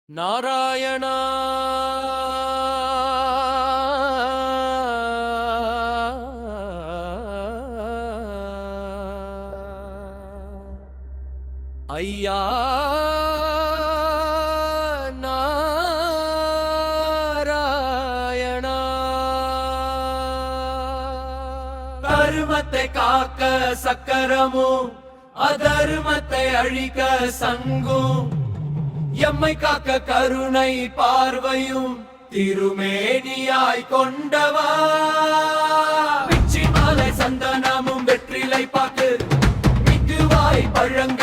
நாராயணா ஐயா நாராயணா தர்மத்தை காக்க சக்கரமும் அதர்மத்தை அழிக்க சங்கும் எம்மை காக்க கருணை பார்வையும் திருமேனியாய் கொண்டவா பிச்சி மாலை சந்தனமும் வெற்றிலை பாக்கு மிகுவாய் பழங்க